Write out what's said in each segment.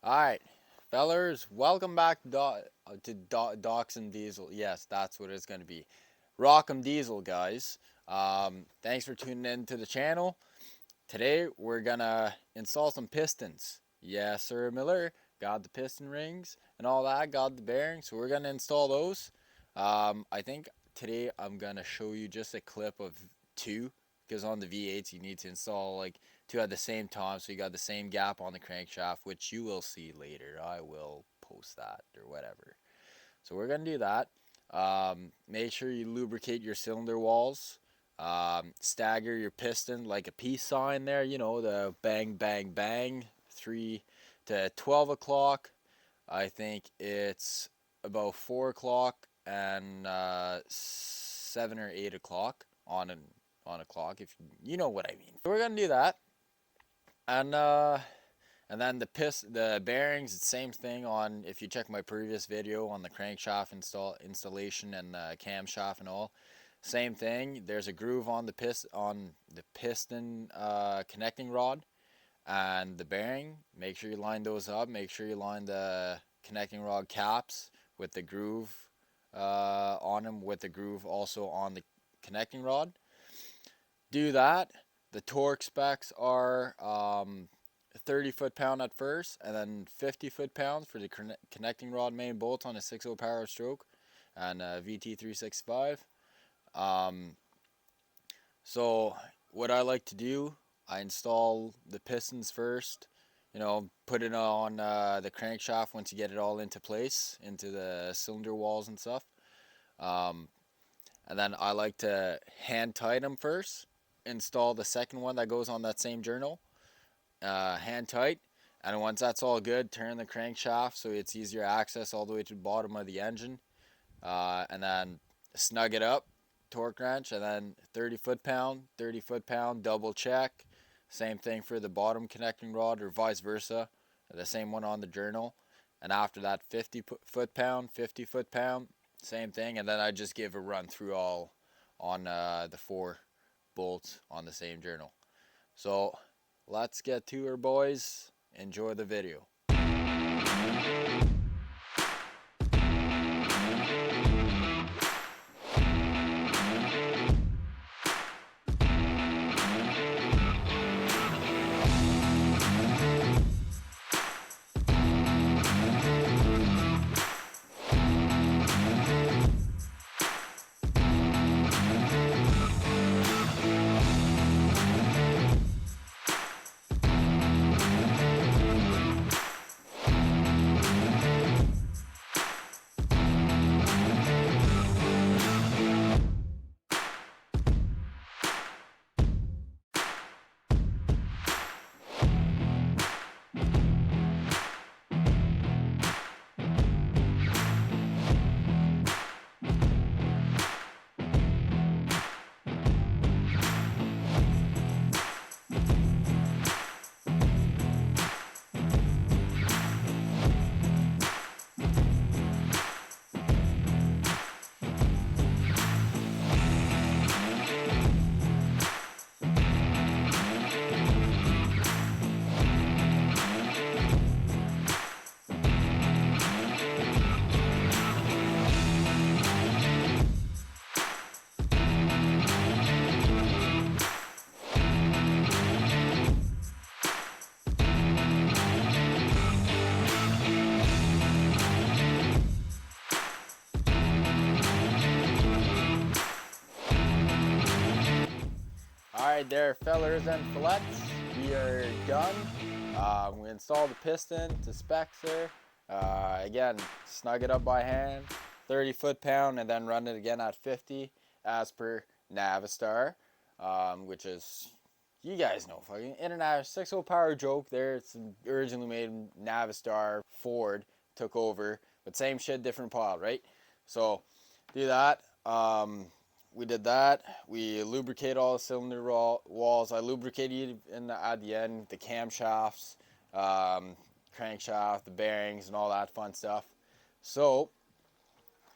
Alright, fellers, welcome back to Docs and Diesel. Yes, that's what it's going to be. Rock'em Diesel, guys. Thanks for tuning in to the channel. Today, we're going to install some pistons. Yes, sir, Miller. Got the piston rings and all that. Got the bearings. So we're going to install those. I think today I'm going to show you just a clip of two. Because on the V8s, you need to install like two at the same time, so you got the same gap on the crankshaft, which you will see later. I will post that or whatever. So we're gonna do that. Make sure you lubricate your cylinder walls. Stagger your piston like a peace sign there. You know, the bang, bang, bang. 3 to 12 o'clock. I think it's about 4 o'clock and 7 or 8 o'clock on a clock, if you know what I mean. So we're gonna do that, and then the bearings, it's the same thing on. If you check my previous video on the crankshaft installation and the camshaft and all, same thing. There's a groove on the piston connecting rod and the bearing. Make sure you line those up. Make sure you line the connecting rod caps with the groove on them, with the groove also on the connecting rod. Do that. The torque specs are 30 foot-pound at first, and then 50 foot-pounds for the connecting rod main bolts on a 6.0 power stroke and VT365. So what I like to do, I install the pistons first. You know, put it on the crankshaft once you get it all into place, into the cylinder walls and stuff. And then I like to hand tighten them first. Install the second one that goes on that same journal, hand tight, and once that's all good, turn the crankshaft so it's easier access all the way to the bottom of the engine, and then snug it up, torque wrench, and then 30 foot-pound, double check. Same thing for the bottom connecting rod, or vice versa, the same one on the journal. And after that, 50 foot-pound, same thing. And then I just give a run through all on the 4 bolts on the same journal. So let's get to her, boys. Enjoy the video. Alright there, fellers and fillets, we are done. We installed the piston to specs there. Again, snug it up by hand, 30 foot-pound, and then run it again at 50 as per Navistar, which is, you guys know, fucking international 6.0 power joke there. It's originally made in Navistar. Ford took over, but same shit, different pile, right? So do that. We did that. We lubricate all the cylinder walls. I lubricated at the end the camshafts, crankshaft, the bearings, and all that fun stuff. So,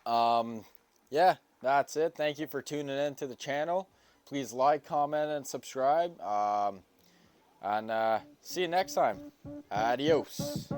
yeah, that's it. Thank you for tuning in to the channel. Please like, comment, and subscribe. And see you next time. Adios.